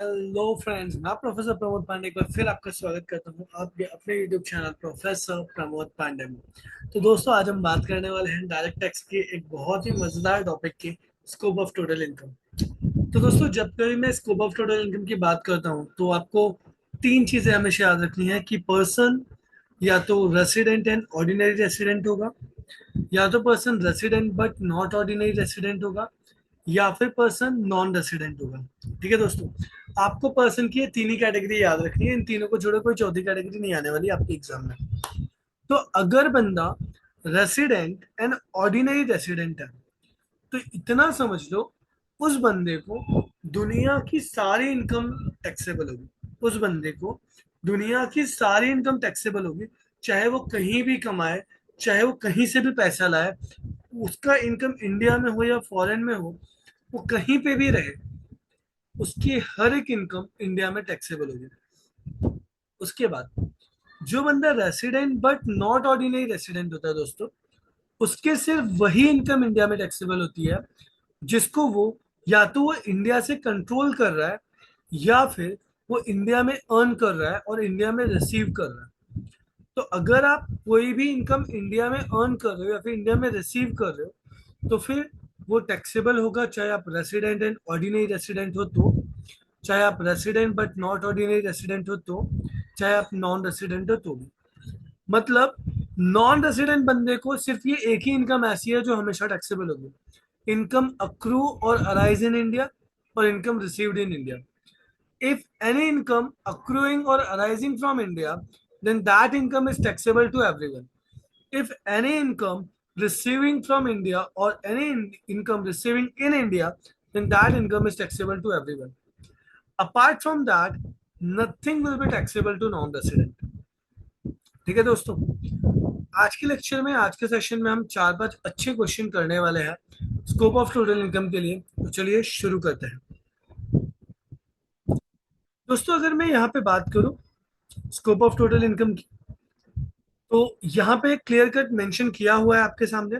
Hello friends, मैं professor Pramod Pandey एक बार फिर आपका स्वागत करता हूं आपके अपने YouTube channel professor Pramod Pandey में। तो दोस्तों, आज हम बात करने वाले हैं डायरेक्ट टैक्स के एक बहुत ही मजेदार टॉपिक की, स्कोप ऑफ टोटल इनकम। तो दोस्तों, जब कभी मैं स्कोप ऑफ टोटल इनकम की बात करता हूं तो आपको तीन चीजें हमेशा याद रखनी है कि पर्सन या तो रेसिडेंट एंड ऑर्डिनरी रेसिडेंट होगा, या तो person resident but not ordinary resident होगा, या फिर पर्सन नॉन रेसिडेंट होगा। ठीक है दोस्तों, आपको पर्सन की ये तीन ही कैटेगरी याद रखनी है। इन तीनों को छोड़ो कोई चौथी कैटेगरी नहीं आने वाली आपके एग्जाम में। तो अगर बंदा रेसिडेंट एंड ऑर्डिनरी रेसिडेंट है तो इतना समझ लो, उस बंदे को दुनिया की सारी इनकम टैक्सेबल होगी। उस बंदे को दुनिया की सारी इनकम टैक्सेबल होगी, चाहे वो कहीं भी कमाए, चाहे वो कहीं से भी पैसा लाए, उसका इनकम इंडिया में हो या फॉरेन में हो, वो कहीं पे भी रहे, उसकी हर एक इनकम इंडिया में टैक्सेबल होगी। उसके बाद जो बंदा resident but not ordinary resident होता है दोस्तों, उसके सिर्फ वही इनकम इंडिया में टैक्सेबल होती है जिसको वो या तो वो इंडिया से कंट्रोल कर रहा है, या फिर वो इंडिया में अर्न कर रहा है और इंडिया में रिसीव कर रहा है। तो अगर आप कोई भी इनकम इंडिया में अर्न कर रहे हो या फिर इंडिया में रिसीव कर रहे हो तो फिर वो टैक्सेबल होगा, चाहे आप रेसिडेंट एंड ऑर्डिनरी रेसिडेंट हो तो, चाहे आप resident but not ordinary resident हो तो, चाहे आप नॉन रेसिडेंट हो तो भी। मतलब नॉन रेसिडेंट बंदे को सिर्फ ये एक ही इनकम ऐसी है जो हमेशा टैक्सेबल होगी, income accrue or arise in India और income received in India. If any income accruing or arising from India, then that income is taxable to everyone. If any income receiving from India or any income receiving in India, then that income is taxable to everyone. Apart from that, nothing will be taxable to non-resident. ठीक है दोस्तों, आज के lecture में, आज के session में हम चार पांच अच्छे क्वेश्चन करने वाले हैं स्कोप ऑफ टोटल इनकम के लिए। तो चलिए शुरू करते हैं। दोस्तों, अगर मैं यहाँ पे बात करूं स्कोप ऑफ टोटल इनकम की, तो यहाँ पे क्लियर कट मेंशन किया हुआ है आपके सामने।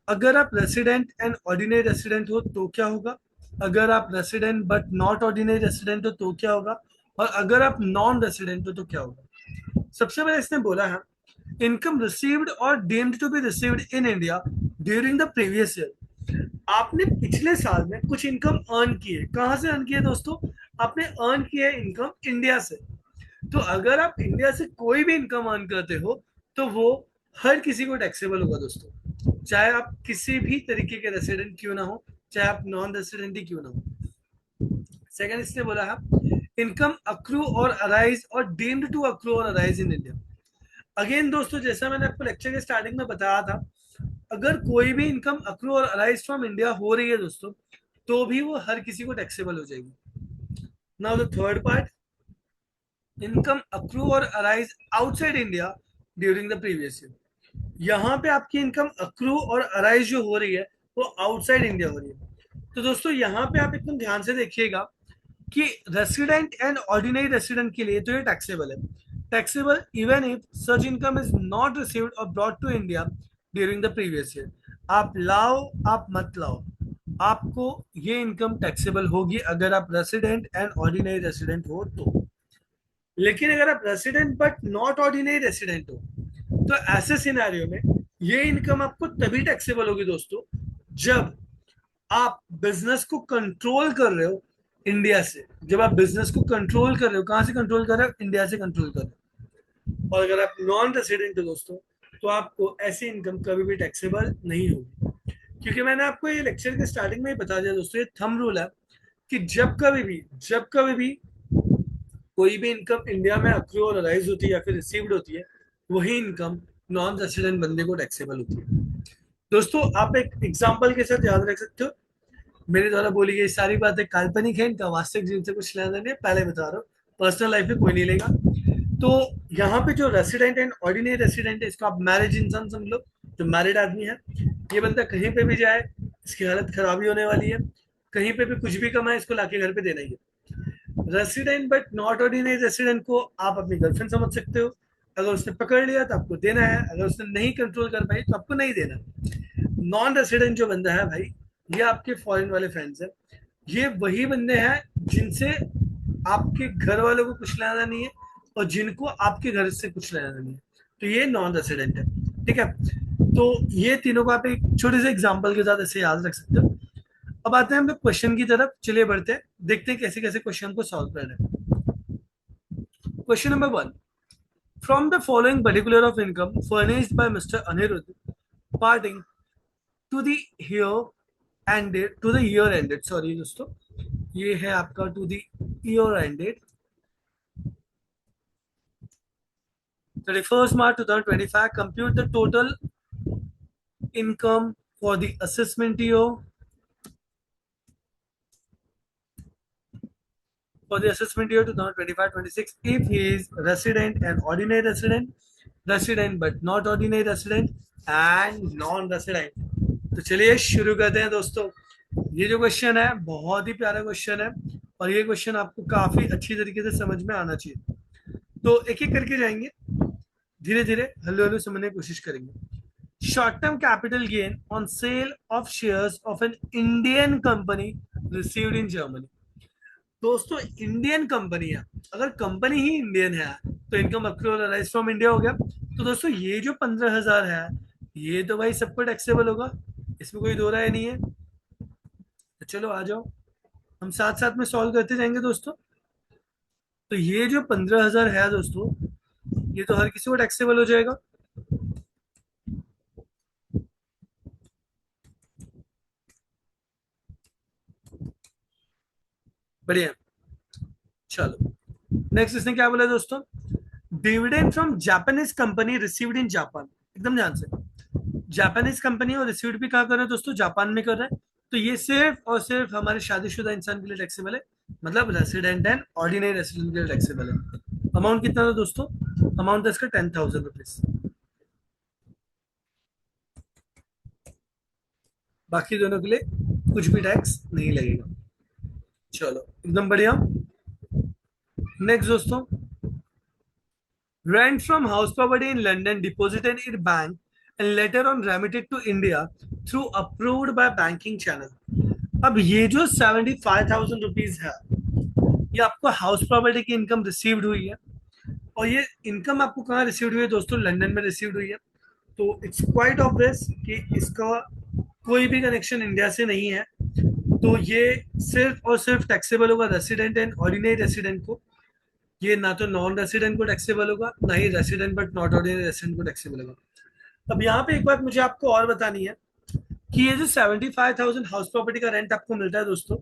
अगर आप रेसिडेंट एंड ऑर्डिनरी रेसिडेंट हो तो क्या होगा, अगर आप resident but not ordinary resident हो तो क्या होगा, और अगर आप नॉन रेसिडेंट हो तो क्या होगा। सबसे पहले इसने बोला है इनकम रिसीव्ड और deemed to be received in India during the previous year. आपने पिछले साल में कुछ इनकम अर्न की है। कहां से अर्न की है दोस्तों? आपने अर्न की है इनकम इंडिया से। तो अगर आप इंडिया से कोई भी इनकम अर्न करते हो तो वो हर किसी को टैक्सेबल होगा दोस्तों, चाहे आप किसी भी तरीके के रेसिडेंट क्यों ना हो, चाहे आप नॉन रेसिडेंट ही क्यों ना हो। सेकंड इसने बोला है इनकम अक्रू और अराइज और deemed to accrue or arise in India. Again दोस्तों, जैसा मैंने आपको लेक्चर के स्टार्टिंग में बताया था, अगर कोई भी income accrue or arise from India हो रही है दोस्तों, तो भी वो हर किसी को टैक्सेबल हो जाएगी। Now the third part, income accrue or arise outside India during the previous year. यहाँ पे आपकी इनकम अक्रू और अराइज जो हो रही है वो आउटसाइड इंडिया हो रही है। तो दोस्तों, यहाँ पे आप एकदम ध्यान से देखिएगा कि रेसिडेंट एंड ऑर्डिनरी रेसिडेंट के लिए तो ये टैक्सेबल है, taxable even if such income is not received or brought to India during the previous year. आप लाओ आप मत लाओ, आपको ये इनकम टैक्सेबल होगी अगर आप रेसिडेंट एंड ऑर्डिनरी रेसिडेंट हो तो। लेकिन अगर आप resident but not ordinary resident हो तो ऐसे सिनेरियो में ये इनकम आपको तभी टैक्सेबल होगी दोस्तों, जब आप बिजनेस को कंट्रोल कर रहे हो इंडिया से। जब आप बिजनेस को कंट्रोल कर रहे हो, कहां से कंट्रोल कर रहे हो? इंडिया से कंट्रोल कर रहे हो। और अगर आप नॉन रेसिडेंट हो दोस्तों, तो आपको ऐसी इनकम कभी भी टैक्सेबल नहीं होगी, क्योंकि मैंने आपको ये लेक्चर के स्टार्टिंग में ही बता दिया दोस्तों, ये थंब रूल है कि जब कभी भी कोई भी इनकम इंडिया में अक्रू और राइज होती है या फिर रिसीव्ड होती है, वही इनकम नॉन रेसिडेंट बंदे को टैक्सेबल होती है। दोस्तों, आप एक एग्जांपल के साथ याद रख सकते हो, मेरे द्वारा बोली गई सारी बातें काल्पनिक है, इनका वास्तविक जीवन से कुछ लेना नहीं है, पहले बता रहा हूँ, पर्सनल लाइफ में कोई नहीं लेगा। तो यहाँ पे जो रेसिडेंट एंड ऑर्डिनरी रेसिडेंट है, इसको आप मैरिज इंसान समझ लो, जो मैरिड आदमी है। ये बंदा कहीं पे भी जाए, इसकी हालत खराब ही होने वाली है, कहीं पे भी कुछ भी कमाए, इसको लाके घर पे देना ही है। Resident but not ordinary resident को आप अपनी गर्लफ्रेंड समझ सकते हो, अगर उसने पकड़ लिया तो आपको देना है, अगर उसने नहीं कंट्रोल कर पाई तो आपको नहीं देना। नॉन रेसिडेंट जो बंदा है भाई, ये आपके फॉरेन वाले फ्रेंड्स हैं, ये वही बंदे हैं जिनसे आपके घर वालों को कुछ लेना नहीं है और जिनको आपके घर से कुछ लेना नहीं है, तो ये नॉन रेसिडेंट है। ठीक है, तो ये तीनों को आप एक छोटे से एग्जांपल के साथ ऐसे याद रख सकते हो। अब आते हैं हम लोग क्वेश्चन की तरफ, चलिए बढ़ते हैं, देखते हैं कैसे कैसे क्वेश्चन को सॉल्व कर रहे हैं। Question number 1, from the following particular of income furnished by mister Anirudh pertaining to the year ended, sorry दोस्तों, ये है आपका to the year ended 31st March 2025, compute the total income for the assessment year for the assessment year 2025-26 if he is resident and ordinary resident, resident but not ordinary resident and non-resident। तो चलिए शुरू करते हैं दोस्तों। ये जो question है बहुत ही प्यारा क्वेश्चन है और ये क्वेश्चन आपको काफी अच्छी तरीके से समझ में आना चाहिए। तो एक एक करके जाएंगे, धीरे धीरे हल्लू हल्लू समझने की कोशिश करेंगे। Short term capital gain on sale of shares of an Indian company received in Germany. दोस्तों इंडियन कंपनी है, अगर कंपनी ही इंडियन है तो income accrual arise from India हो गया। तो दोस्तों ये जो 15,000 है ये तो भाई सबको टैक्सेबल होगा, इसमें कोई दो राय नहीं है। तो चलो आ जाओ, हम साथ साथ में सॉल्व करते जाएंगे दोस्तों। तो ये जो 15,000 है दोस्तों, ये तो हर किसी को टैक्सेबल हो जाएगा। बढ़िया, चलो नेक्स्ट इसने क्या बोला दोस्तों, dividend from Japanese company received in Japan. एकदम ध्यान से, जापानीज कंपनी और रिसीव्ड भी कहाँ कर रहे हैं दोस्तों, जापान में कर रहे हैं। तो ये सिर्फ और सिर्फ हमारे शादीशुदा इंसान के लिए टैक्सेबल है, मतलब रेसिडेंट एंड ऑर्डिनरी रेसिडेंट के लिए टैक्सेबल है। अमाउंट कितना था दोस्तों, अमाउंट था इसका 10,000 रुपीज। बाकी दोनों के लिए कुछ भी टैक्स नहीं लगेगा। चलो एकदम बढ़िया। नेक्स्ट दोस्तों, rent from house property in London deposited in bank and later on remitted to India through approved by banking channel। अब ये जो 75,000 रुपीज है, ये आपको हाउस प्रॉपर्टी की इनकम रिसीव्ड हुई है और ये इनकम आपको कहाँ रिसीव्ड हुई है दोस्तों, लंदन में रिसीव्ड हुई है। तो इट्स क्वाइट ऑब्वियस कि इसका कोई भी कनेक्शन इंडिया से नहीं है, तो ये सिर्फ और सिर्फ टैक्सेबल होगा रेसिडेंट एंड ऑर्डिनरी रेसिडेंट को। ये ना तो नॉन रेसिडेंट को टैक्सेबल होगा, ना ही resident but not ordinary resident को टैक्सेबल होगा। अब यहाँ पे एक बात मुझे आपको और बतानी है कि ये जो 75,000 हाउस प्रॉपर्टी का रेंट आपको मिलता है दोस्तों,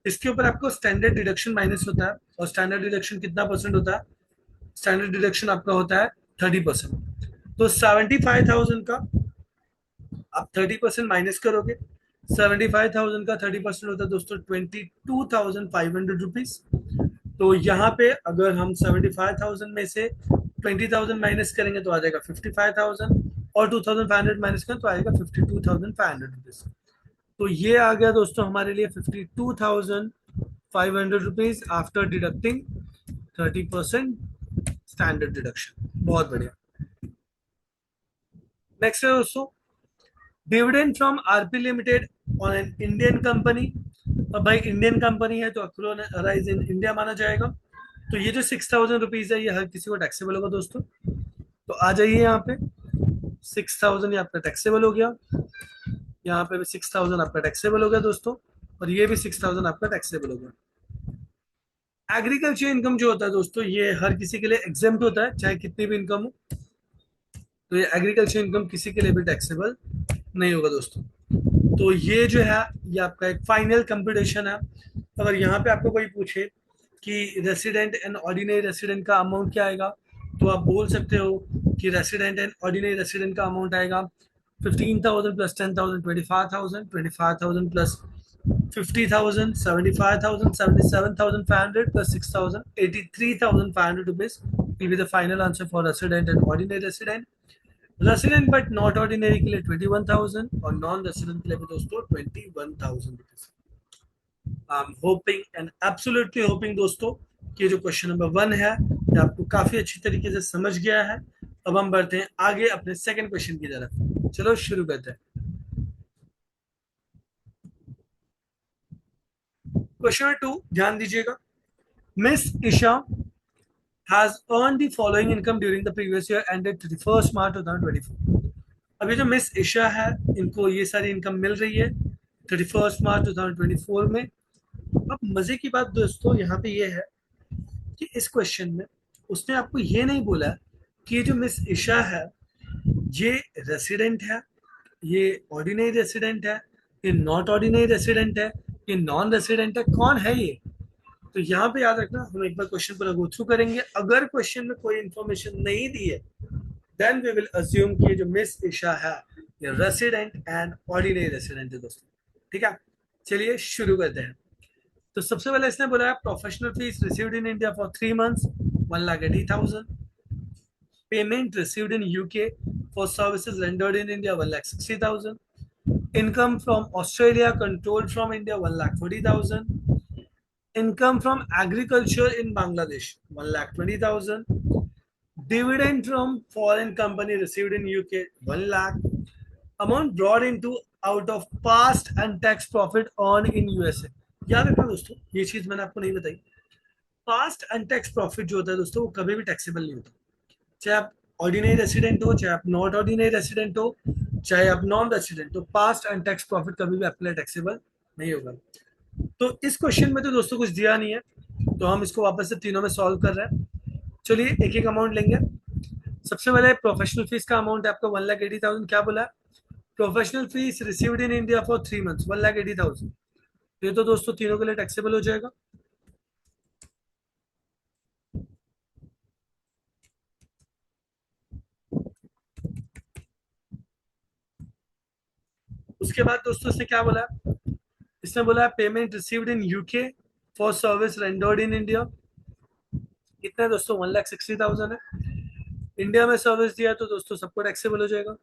इसके ऊपर आपको स्टैंडर्ड डिडक्शन माइनस होता है। और स्टैंडर्ड डिडक्शन कितना परसेंट होता है, स्टैंडर्ड डिडक्शन आपका होता है 30%। तो 75,000 का आप 30% माइनस करोगे, 75,000 का 30% होता है दोस्तों 22,500 रुपीज। तो यहाँ पे अगर हम 75,000 में से 20,000 माइनस करेंगे तो आ जाएगा 55,000 और 2,500 माइनस करें तो आएगा 52,500 रुपीज। तो ये आ गया दोस्तों हमारे लिए 52,500 rupees after deducting 30% standard deduction. बहुत बढ़िया। नेक्स्ट है दोस्तों, dividend from RP limited on an Indian company. अब भाई इंडियन कंपनी है तो अक्रूवल अराइज इन इंडिया माना जाएगा। तो ये जो 6,000 रुपीज है ये हर किसी को टैक्सेबल होगा दोस्तों। तो आ जाइए यहाँ पे, 6,000 ये आपका टैक्सेबल हो गया, यहाँ पे भी 6,000 आपका टैक्सेबल हो गया दोस्तों, और ये भी 6,000 आपका टैक्सेबल हो गया। एग्रीकल्चर इनकम जो होता है दोस्तों, ये हर किसी के लिए एग्जेम्प्ट होता है चाहे कितनी भी इनकम हो। तो ये एग्रीकल्चर इनकम किसी के लिए भी टैक्सेबल नहीं होगा दोस्तों। तो ये जो है ये आपका एक फाइनल कंप्यूटेशन है। अगर यहाँ पे आपको कोई पूछे कि रेसिडेंट एंड ऑर्डिनरी रेसिडेंट का अमाउंट क्या आएगा, तो आप बोल सकते हो कि रेसिडेंट एंड ऑर्डिनरी रेसिडेंट का अमाउंट आएगा 15,000 plus 10,000 25,000, 25,000 plus 50,000 75,000, 77,500 plus 6,000 83,500 rupees will be the final answer for resident and ordinary resident। Resident but not ordinary के लिए 21,000 और नॉन रेसिडेंट के लिए भी दोस्तों 21,000 rupees. I am hoping and absolutely hopping दोस्तों कि ये जो क्वेश्चन नंबर 1 है ये आपको काफी अच्छी तरीके से समझ गया है। अब हम बढ़ते हैं आगे अपने सेकंड क्वेश्चन की तरफ, चलो शुरू करते हैं। क्वेश्चन नंबर 2 ध्यान दीजिएगा। Miss Isha has earned the following income during the previous year ended 31st March 2024. अभी जो मिस ईशा है इनको ये सारी इनकम मिल रही है 31 मार्च 2024 में। अब मजे की बात दोस्तों यहाँ पे ये है कि इस क्वेश्चन में उसने आपको ये नहीं बोला कि ये जो मिस ईशा है ये रेसिडेंट है, ये ऑर्डिनरी रेसिडेंट है, ये नॉट ऑर्डिनरी रेसिडेंट है, ये नॉन रेसिडेंट है, कौन है ये। तो यहाँ पे याद रखना, हम एक बार क्वेश्चन पर गो थ्रू करेंगे। अगर क्वेश्चन में कोई इंफॉर्मेशन नहीं दी है देन वी विल अज्यूम कि जो मिस ईशा है ये रेसिडेंट एंड ऑर्डिनरी रेसिडेंट है दोस्तों। ठीक है, चलिए शुरू करते हैं। तो सबसे पहले इसने बोला है professional fees received in India for 3 months 1,80,000। Payment received in UK for services rendered in India 1,60,000। Income from Australia controlled from India 1,40,000। Income from agriculture in Bangladesh 1,20,000. Dividend from foreign company received in UK 1 lakh. Amount brought into out of past and tax profit earned in USA. याद रखना दोस्तों, ये चीज मैंने आपको नहीं बताई। Past untaxed profit जो होता है दोस्तों वो कभी भी टैक्सेबल नहीं होता। चाहे आप ऑर्डिनरी रेसिडेंट हो, चाहे आप नॉट ऑर्डिनरी रेसिडेंट हो, चाहे आप नॉन रेसिडेंट हो, पास्ट अनटैक्स प्रॉफिट कभी भी आपके लिए टैक्सेबल नहीं होगा। तो इस क्वेश्चन में तो दोस्तों कुछ दिया नहीं है, तो हम इसको वापस से तीनों में सॉल्व कर रहे हैं। चलिए एक एक अमाउंट लेंगे। सबसे पहले प्रोफेशनल फीस का अमाउंट है आपका 1,80,000। क्या बोला है? Professional fees received in India for 3 months 1,80,000। ये तो दोस्तों तीनों के लिए टैक्सेबल हो जाएगा। उसके बाद दोस्तों इसने क्या बोला है? इसने बोला है payment received in UK for service rendered in India. कितना है दोस्तों? 1,60,000 है। इंडिया में सर्विस दिया तो दोस्तों सबको टैक्सेबल हो जाएगा।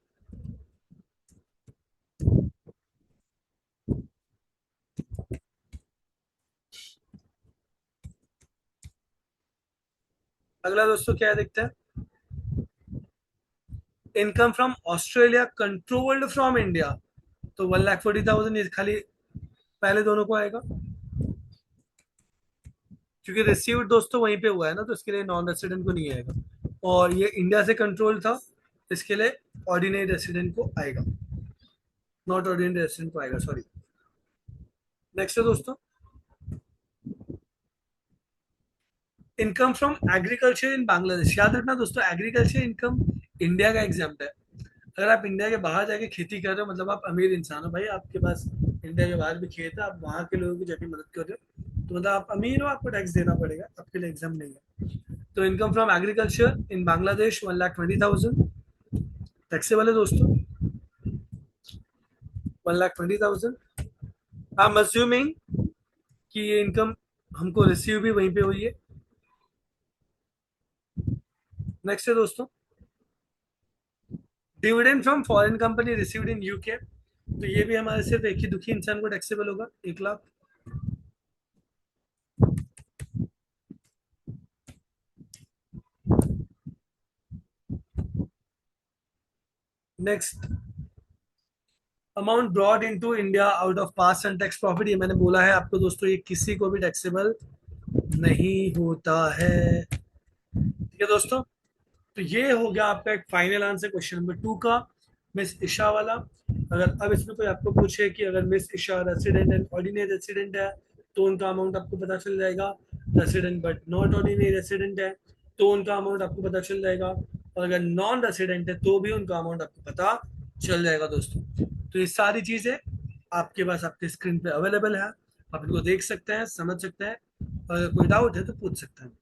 अगला दोस्तों क्या है देखते हैं। Income from Australia controlled from India, तो 1,40,000 ये खाली पहले दोनों को आएगा, क्योंकि रिसीव्ड दोस्तों वहीं पे हुआ है ना, तो इसके लिए नॉन रेसिडेंट को नहीं आएगा। और ये इंडिया से कंट्रोल था, इसके लिए ऑर्डिनरी रेसिडेंट को आएगा, नॉट ऑर्डिनरी रेसिडेंट को आएगा, सॉरी। नेक्स्ट है दोस्तों income from agriculture in Bangladesh. याद रखना दोस्तों, एग्रीकल्चर इनकम इंडिया का एग्जाम्पल है। अगर आप इंडिया के बाहर जाके खेती कर रहे हो मतलब आप अमीर इंसान हो भाई, आपके पास इंडिया के बाहर भी खेत है, आप वहां के लोगों की जाके मदद कर रहे हो, तो मतलब आप अमीर हो, आपको टैक्स देना पड़ेगा, आपके लिए एग्जाम नहीं है। तो income from agriculture in Bangladesh 1,20,000 taxable है दोस्तों। 1,20,000। आई एम अज्यूमिंग कि ये इनकम हमको रिसीव भी वहीं पे हुई है। नेक्स्ट है दोस्तों dividend from foreign company received in UK, तो ये भी हमारे सिर्फ एक ही दुखी इंसान को टैक्सेबल होगा, 1 lakh. Next amount brought into India out of past untaxed profit, ये मैंने बोला है आपको दोस्तों, ये किसी को भी टैक्सेबल नहीं होता है। ठीक है दोस्तों, तो ये हो गया आपका एक फाइनल आंसर क्वेश्चन नंबर 2 का, मिस ईशा वाला। अगर अब इसमें कोई आपको पूछे कि अगर miss Isha resident and ordinary resident है तो उनका अमाउंट आपको पता चल जाएगा, resident but not ordinary resident है तो उनका अमाउंट आपको पता चल जाएगा, और अगर नॉन रेसिडेंट है तो भी उनका अमाउंट आपको पता चल जाएगा दोस्तों। तो ये सारी चीजें आपके पास आपके स्क्रीन पे अवेलेबल है, आप इनको देख सकते हैं, समझ सकते हैं, और अगर कोई डाउट है तो पूछ सकते हैं।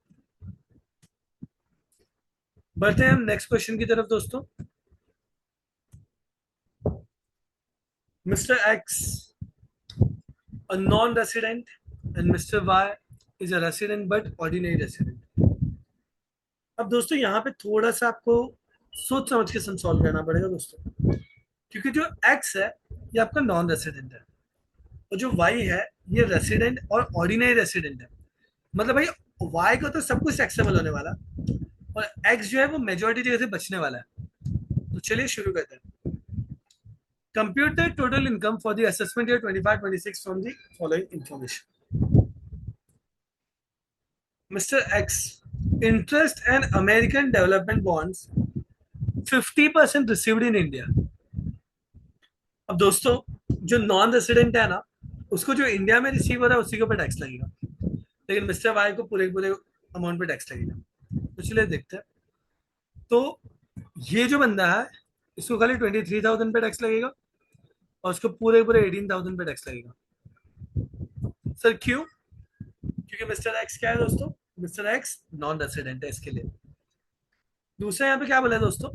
बढ़ते हैं हम नेक्स्ट क्वेश्चन की तरफ दोस्तों। Mister x a non-resident and Mr. Y is a resident but ordinary resident। अब दोस्तों यहाँ पे थोड़ा सा आपको सोच समझ के सम सॉल्व करना पड़ेगा दोस्तों, क्योंकि जो एक्स है ये आपका नॉन रेसिडेंट है, और जो वाई है ये रेसिडेंट और ऑर्डिनरी रेसिडेंट है। मतलब भाई वाई को तो सब कुछ टैक्सेबल होने वाला, और एक्स जो है वो मेजोरिटी जगह से बचने वाला है। तो चलिए शुरू करते हैं। Compute the total income for the assessment year 25-26 from the following information. Mister x, interest and American development bonds 50% received in India. अब दोस्तों, जो नॉन रेसिडेंट है ना, उसको जो इंडिया में रिसीव हो रहा है उसी के ऊपर टैक्स लगेगा, लेकिन मिस्टर वाई को पूरे पूरे अमाउंट पे टैक्स लगेगा। तो चलिए देखते हैं। तो ये जो बंदा है, इसको खाली 23,000 पे टैक्स लगेगा, और उसको पूरे पूरे 18,000 पे टैक्स लगेगा। सर क्यों? क्योंकि मिस्टर एक्स क्या है दोस्तों? मिस्टर एक्स नॉन रेसिडेंट है, इसके लिए। दूसरा यहाँ पे क्या बोला है दोस्तों?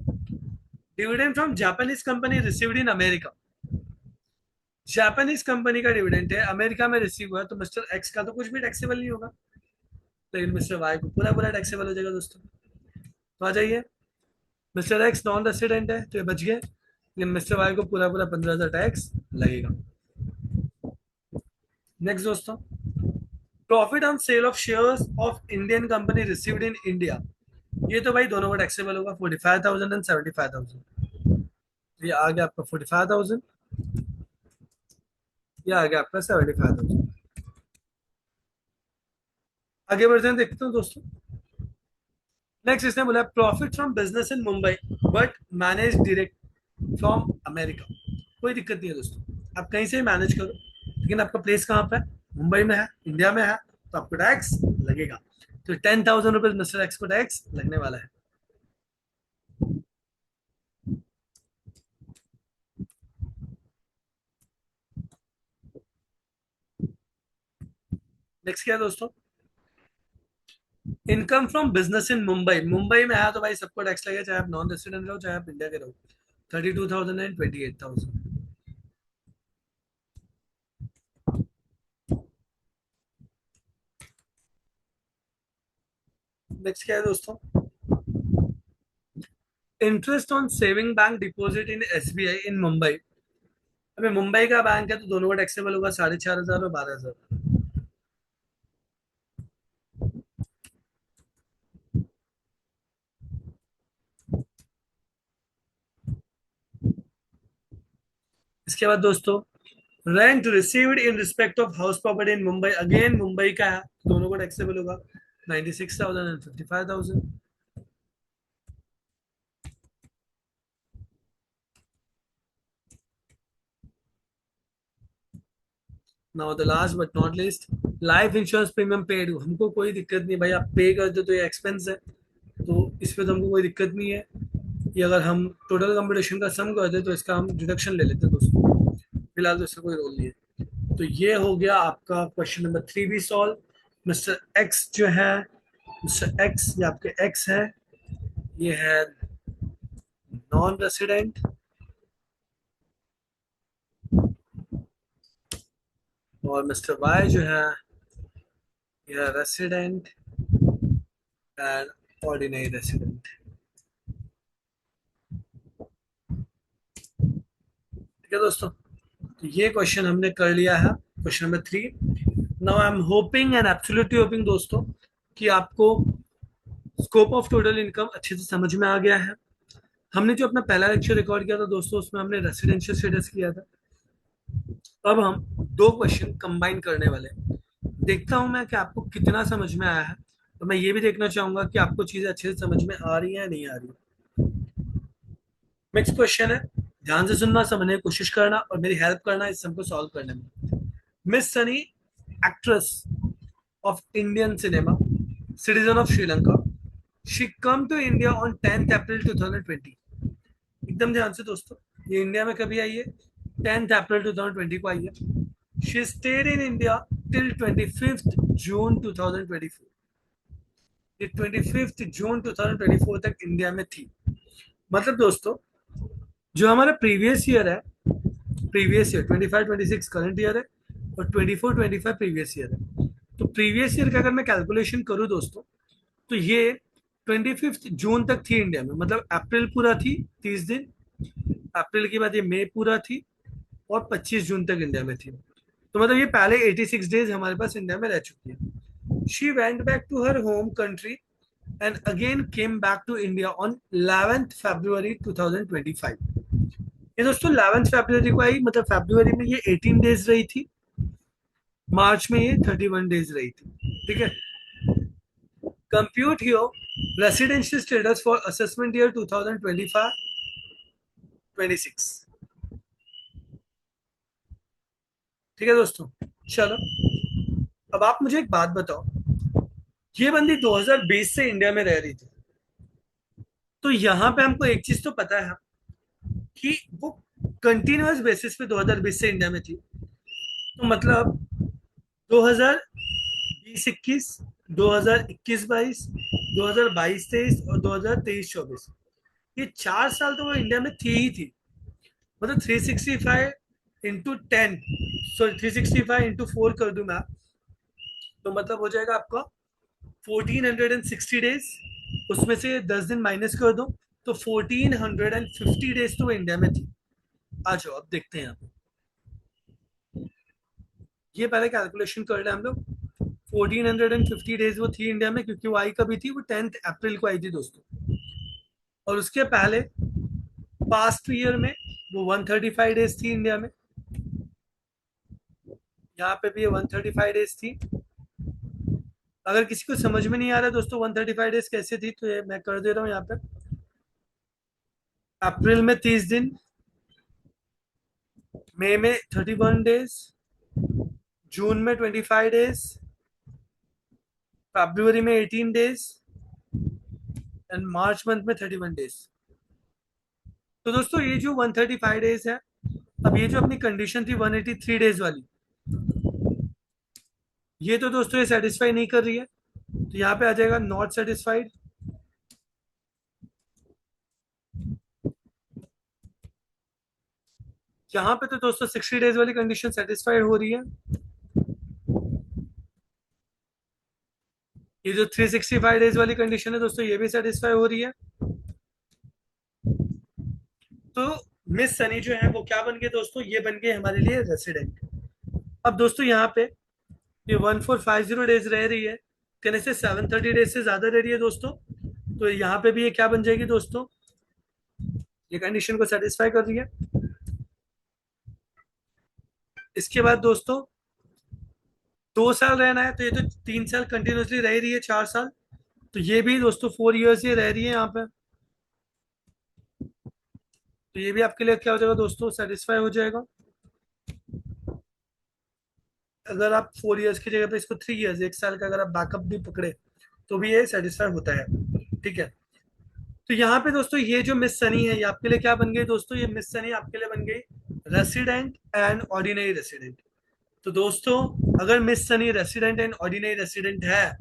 Dividend from Japanese company received in America. Japanese company का डिविडेंड है, अमेरिका में रिसीव हुआ है, तो मिस्टर एक्स का तो कुछ भी टैक्सेबल नहीं होगा, लेकिन मिस्टर वाई को पूरा पूरा टैक्सेबल हो जाएगा दोस्तों। तो आ जाइए, मिस्टर एक्स नॉन रेसिडेंट है तो ये बच गए, लेकिन मिस्टर वाई को पूरा पूरा 15,000 टैक्स लगेगा। नेक्स्ट दोस्तों, profit on sale of shares of Indian company received in India. ये तो भाई दोनों को टैक्सेबल होगा, 45,000 एंड 75,000। ये आ गया आपका 45,000, ये आ गया आपका 75,000। आगे बढ़ते हैं, देखते हैं दोस्तों। नेक्स्ट इसने बोला profit from business in Mumbai but manage direct from America. कोई दिक्कत नहीं है दोस्तों, आप कहीं से मैनेज करो, लेकिन आपका प्लेस कहाँ पे है? मुंबई में है, इंडिया में है, तो आपको टैक्स लगेगा। तो 10,000 रुपीज मिस्टर एक्स को टैक्स लगने वाला है। नेक्स्ट क्या है दोस्तों? Income from business in Mumbai. Mumbai में है तो भाई सबको टैक्स लगेगा, चाहे आप नॉन रेसिडेंट रहो चाहे आप इंडिया के रहो। 32,000 एंड 28,000। नेक्स्ट क्या है दोस्तों? Interest on saving bank deposit in SBI in Mumbai. अभी मुंबई का बैंक है तो दोनों का टैक्सेबल होगा, 4,500 और 12,000। इसके बाद दोस्तों, rent received in respect of house property in Mumbai. Again Mumbai का है, दोनों को टैक्सेबल होगा, 96,000 and 55,000। Now the last but not least, life insurance premium paid. हमको कोई दिक्कत नहीं भाई, आप पे करते तो ये एक्सपेंस है, तो इस पे तो हमको कोई दिक्कत नहीं है। ये अगर हम टोटल कंपटीशन का सम करते तो इसका हम डिडक्शन ले लेते दोस्तों, फिलहाल तो इसका कोई रोल नहीं है। तो ये हो गया आपका क्वेश्चन नंबर 3 भी सॉल्व। मिस्टर एक्स जो है, मिस्टर एक्स ये आपके एक्स है, ये है नॉन रेसिडेंट, और मिस्टर वाई जो है ये रेसिडेंट एंड ऑर्डिनरी रेसिडेंट। ठीक है दोस्तों, तो ये क्वेश्चन हमने कर लिया है, question number 3। Now I am hoping and absolutely hopping दोस्तों कि आपको स्कोप ऑफ टोटल इनकम अच्छे से समझ में आ गया है। हमने जो अपना पहला लेक्चर रिकॉर्ड किया था दोस्तों, उसमें हमने रेसिडेंशियल स्टेटस किया था। अब हम दो क्वेश्चन कंबाइन करने वाले हैं। देखता हूं मैं कि आपको कितना समझ में आया है, तो मैं ये भी देखना चाहूंगा कि आपको चीजें अच्छे से समझ में आ रही हैं या नहीं आ रही। नेक्स्ट क्वेश्चन है, ध्यान से सुनना, समझने की कोशिश करना और मेरी हेल्प करना इस सबको सॉल्व करने में। Miss Sunny, actress of Indian cinema, citizen of Sri Lanka. She come to India on 10th April 2020। एकदम ध्यान से दोस्तों, ये इंडिया में कभी आई है? 10th अप्रैल 2020 को आई है। She stayed in India till 25th June 2024। ये 25th जून 2024 तक इंडिया में थी। मतलब दोस्तों, जो हमारा प्रीवियस ईयर है, प्रीवियस ईयर 25-26 करंट ईयर है, और 24-25 प्रीवियस ईयर है। तो प्रीवियस ईयर का अगर मैं कैलकुलेशन करूं दोस्तों, तो ये 25 जून तक थी इंडिया में, मतलब अप्रैल पूरा थी 30 दिन, अप्रैल के बाद ये मई पूरा थी, और 25 जून तक इंडिया में थी। तो मतलब ये पहले 86 डेज हमारे पास इंडिया में रह चुकी है। She went back to her home country and again came back to India on 11th February 2025। ये दोस्तों 11th फरवरी को आई, मतलब फरवरी में ये 18 डेज रही थी, मार्च में ये 31 डेज रही थी। ठीक है, compute your residential status for assessment year 2025-26। ठीक है दोस्तों, चलो अब आप मुझे एक बात बताओ। ये बंदी 2020 से इंडिया में रह रही थी, तो यहाँ पे हमको एक चीज तो पता है कि वो कंटिन्यूअस बेसिस पे 2020 से इंडिया में थी। तो मतलब 2020-21, 2021-22, 2022-23 और 2023-24, ये 4 साल तो वो इंडिया में थी ही थी। मतलब 365 इंटू 10, सॉरी 365 इंटू 4 कर दूं मैं, तो मतलब हो जाएगा आपका 1460 डेज। उसमें से 10 दिन माइनस कर दो, तो 1450 डेज तो वो इंडिया में थी। आ जाओ अब देखते हैं यहाँ पे। ये पहले कैलकुलेशन कर रहे हैं हम लोग। 1450 डेज वो थी इंडिया में, क्योंकि वो आई कभी थी, वो 10 अप्रैल को आई थी दोस्तों। और उसके पहले पास्ट ईयर में वो 135 डेज थी इंडिया में। यहाँ पे भी 135 डेज थी। अगर किसी को समझ में नहीं आ रहा दोस्तों 135 डेज कैसे थी, तो ये मैं कर दे रहा हूँ यहाँ पे। अप्रैल में 30 दिन, मई में 31 डेज, जून में 25 डेज, फरवरी में 18 डेज एंड मार्च मंथ में 31 डेज। तो दोस्तों ये जो 135 डेज है, अब ये जो अपनी कंडीशन थी 183 डेज वाली, ये तो दोस्तों ये सेटिस्फाई नहीं कर रही है। तो यहाँ पे आ जाएगा नॉट सेटिस्फाइड। यहाँ पे तो दोस्तों 60 डेज वाली कंडीशन सेटिस्फाइड हो रही है। ये जो 365 डेज वाली कंडीशन है दोस्तों, ये भी सेटिस्फाई हो रही है। तो मिस सनी जो है वो क्या बन गए दोस्तों, ये बन गए हमारे लिए रेसिडेंट। अब दोस्तों यहाँ पे ये 1450 डेज रह रही है, कहने से 730 डेज से ज्यादा रह रही है दोस्तों। तो यहाँ पे भी ये क्या बन जाएगी दोस्तों, ये कंडीशन को सेटिस्फाई कर रही है। इसके बाद दोस्तों 2 साल रहना है, तो ये तो 3 साल कंटिन्यूसली रह रही है, 4 साल। तो ये भी दोस्तों 4 ईयर्स ये रह रही है यहाँ पे। तो ये भी आपके लिए क्या हो जाएगा दोस्तों, सेटिस्फाई हो जाएगा। अगर आप 4 ईयर्स की जगह पे इसको 3 ईयर्स, 1 साल का अगर आप बैकअप भी पकड़े, तो भी ये सेटिस्फाई होता है। ठीक है। तो यहाँ पे दोस्तों ये जो मिस सनी है, ये आपके लिए क्या बन गई दोस्तों, ये मिस सनी आपके लिए बन गई रेसिडेंट एंड ऑर्डिनरी रेसिडेंट। तो दोस्तों अगर miss Sunny resident and ordinary resident है,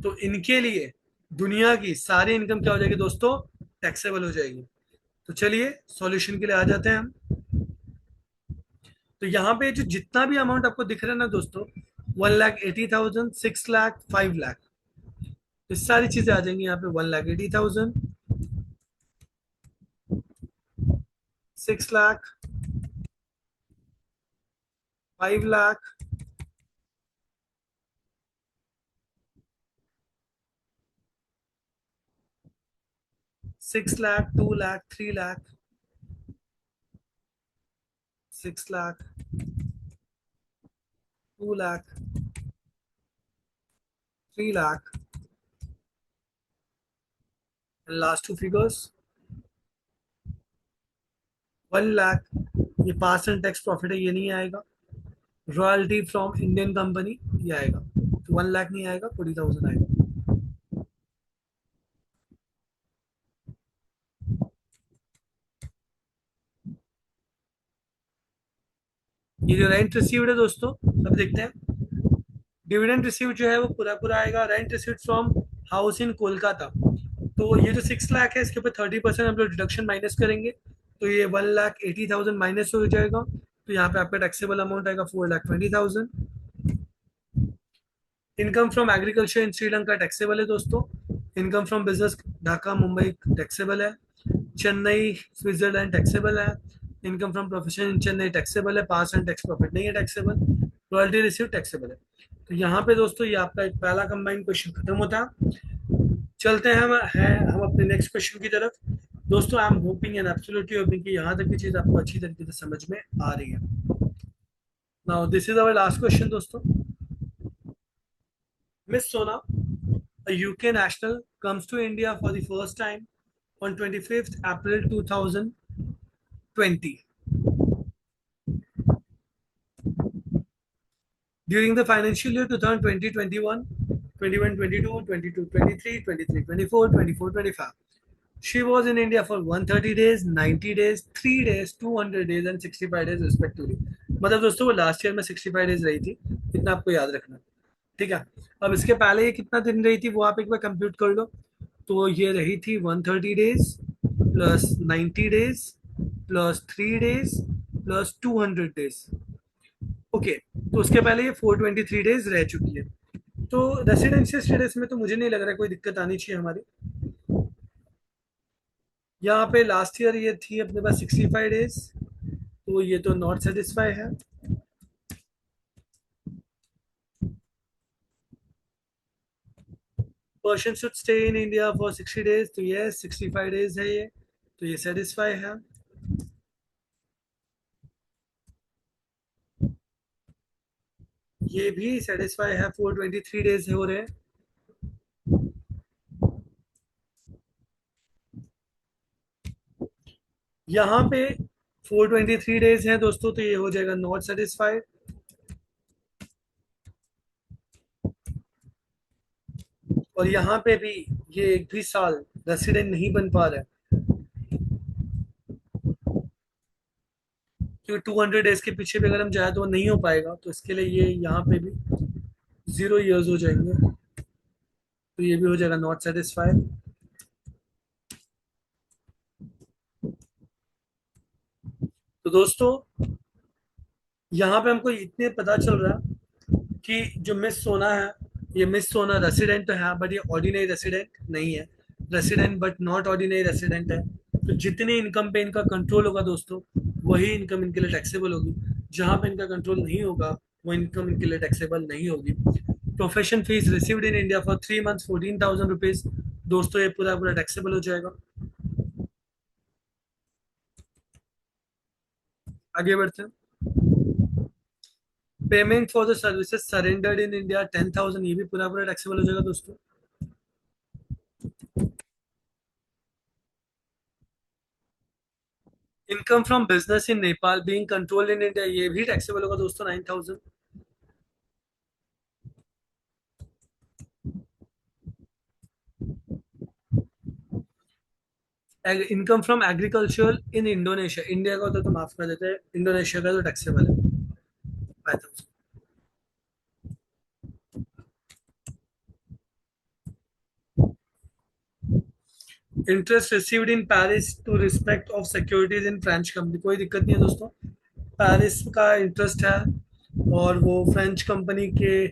तो इनके लिए दुनिया की सारी इनकम क्या हो जाएगी दोस्तों, टैक्सेबल हो जाएगी। तो चलिए सॉल्यूशन के लिए आ जाते हैं हम। तो यहाँ पे जो जितना भी अमाउंट आपको दिख रहा है ना दोस्तों, 1,80,000, 6 लाख, 5 लाख, तो सारी चीजें आ जाएंगी यहाँ पे। 1,80,000, 6 lakh, 5 lakh, 6 lakh, 2 lakh, 3 lakh, 6 lakh, 2 lakh, 3 lakh, last two figures 1 lakh. ये पास एंड टैक्स प्रॉफिट है, ये नहीं आएगा। रॉयल्टी फ्रॉम इंडियन कंपनी ये आएगा, तो 1 लाख नहीं आएगा, 40,000 आएगा। ये जो रेंट रिसीव्ड है दोस्तों, अब देखते हैं। डिविडेंड रिसीव जो है वो पूरा पूरा आएगा। Rent receive from house in Kolkata, तो ये जो 6 लाख है इसके ऊपर 30% हम लोग डिडक्शन माइनस करेंगे, तो ये 1,80,000 माइनस हो जाएगा। तो यहाँ पे आपका टैक्सेबल अमाउंट आएगा 4,20,000। Income from agriculture in Sri Lanka taxable है दोस्तों। Income from business Dhaka Mumbai taxable है। चेन्नई स्विट्जरलैंड टैक्सेबल है। Income from profession in Chennai taxable है, पास एंड टैक्स प्रॉफिट नहीं है टैक्सेबल। रॉयल्टी रिसीव टैक्सेबल है। तो यहाँ पे दोस्तों ये आपका एक पहला कंबाइंड क्वेश्चन खत्म होता है। चलते हैं हम अपने नेक्स्ट क्वेश्चन की तरफ। दोस्तों I am hoping and absolutely hopping कि यहाँ तक की चीज आपको अच्छी तरीके से समझ में आ रही है। Now this is our last question दोस्तों। मिस सोना, A UK national comes to India for the first time on 25th April 2020. During the financial year 2020 21, 21 22, 22 23, 23 24, 24 25. She was in India for 130 days, 90 days, 3 days, 200 days and 65 days respectively. मतलब दोस्तों वो last year में 65 days रही थी, इतना आपको याद रखना। ठीक है। अब इसके पहले ये कितना दिन रही थी वो आप एक बार कंप्यूट कर लो। तो ये रही थी 130 days plus 90 days plus 3 days plus 200 days. Okay, तो उसके पहले ये 423 डेज रह चुकी है। तो रेसिडेंशियल स्टेटस में तो मुझे नहीं लग रहा है कोई दिक्कत आनी चाहिए हमारी। यहाँ पे लास्ट ईयर ये थी अपने पास 65 डेज, तो ये तो नॉट सेटिस्फाई है। Person should stay in India for 60 days, तो ये 65 डेज है ये, तो ये सेटिस्फाई है। ये भी सेटिस्फाई है, 423 डेज हो रहे हैं। यहाँ पे 423 डेज हैं दोस्तों, तो ये हो जाएगा नॉट सेटिस्फाइड। और यहाँ पे भी ये एक भी साल रेसिडेंट नहीं बन पा रहा है, क्योंकि 200 डेज के पीछे भी अगर हम जाए तो वो नहीं हो पाएगा, तो इसके लिए ये यहाँ पे भी 0 ईयर्स हो जाएंगे, तो ये भी हो जाएगा नॉट सेटिस्फाइड। तो दोस्तों यहाँ पे हमको इतने पता चल रहा है कि जो मिस सोना है, ये मिस सोना रेसिडेंट तो है बट ये ऑर्डिनरी रेसिडेंट नहीं है, resident but not ordinary resident है। तो जितनी इनकम पे इनका कंट्रोल होगा दोस्तों, वही इनकम इनके लिए टैक्सेबल होगी। जहां पे इनका कंट्रोल नहीं होगा, वो इनकम इनके लिए टैक्सेबल नहीं होगी। Profession fees received in India for 3 months 14,000 rupees, दोस्तों ये पूरा पूरा टैक्सेबल हो जाएगा। आगे बढ़ते हैं। Payment for the services surrendered in India 10,000, ये भी पूरा पूरा टैक्सेबल हो जाएगा दोस्तों। Income from business in Nepal being controlled in India, ये भी टैक्सेबल होगा दोस्तों 9,000। Income from agriculture in Indonesia, India का होता तो माफ कर देते हैं, इंडोनेशिया का तो टैक्सेबल है 5,000। Interest received in Paris to respect of securities in French company, कोई दिक्कत नहीं है दोस्तों, पेरिस का इंटरेस्ट है और वो फ्रेंच कंपनी के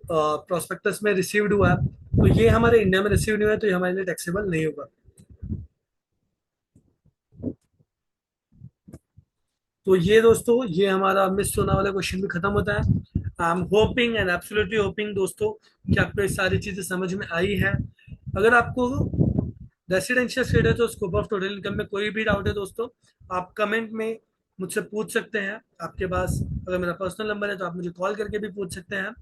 प्रोस्पेक्टस में रिसीव्ड हुआ है, तो ये हमारे इंडिया में रिसीव नहीं हुआ है, तो ये हमारे लिए टैक्सेबल नहीं होगा। तो ये दोस्तों ये हमारा मिस होने वाला क्वेश्चन भी खत्म होता है। I am hoping and absolutely hopping दोस्तों कि आपको ये सारी चीजें समझ में आई है। अगर आपको रेसिडेंशियल स्टेटस और स्कोप ऑफ टोटल इनकम में कोई भी डाउट है दोस्तों, आप कमेंट में मुझसे पूछ सकते हैं। आपके पास अगर मेरा पर्सनल नंबर है तो आप मुझे कॉल करके भी पूछ सकते हैं।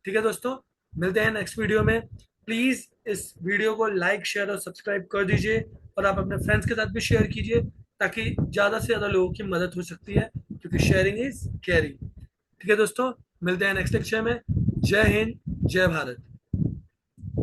ठीक है दोस्तों, मिलते हैं नेक्स्ट वीडियो में। प्लीज इस वीडियो को लाइक शेयर और सब्सक्राइब कर दीजिए, और आप अपने फ्रेंड्स के साथ भी शेयर कीजिए, ताकि ज्यादा से ज्यादा लोगों की मदद हो सकती है, क्योंकि शेयरिंग इज केयरिंग। ठीक है दोस्तों, मिलते हैं नेक्स्ट लेक्चर में। जय हिंद, जय भारत।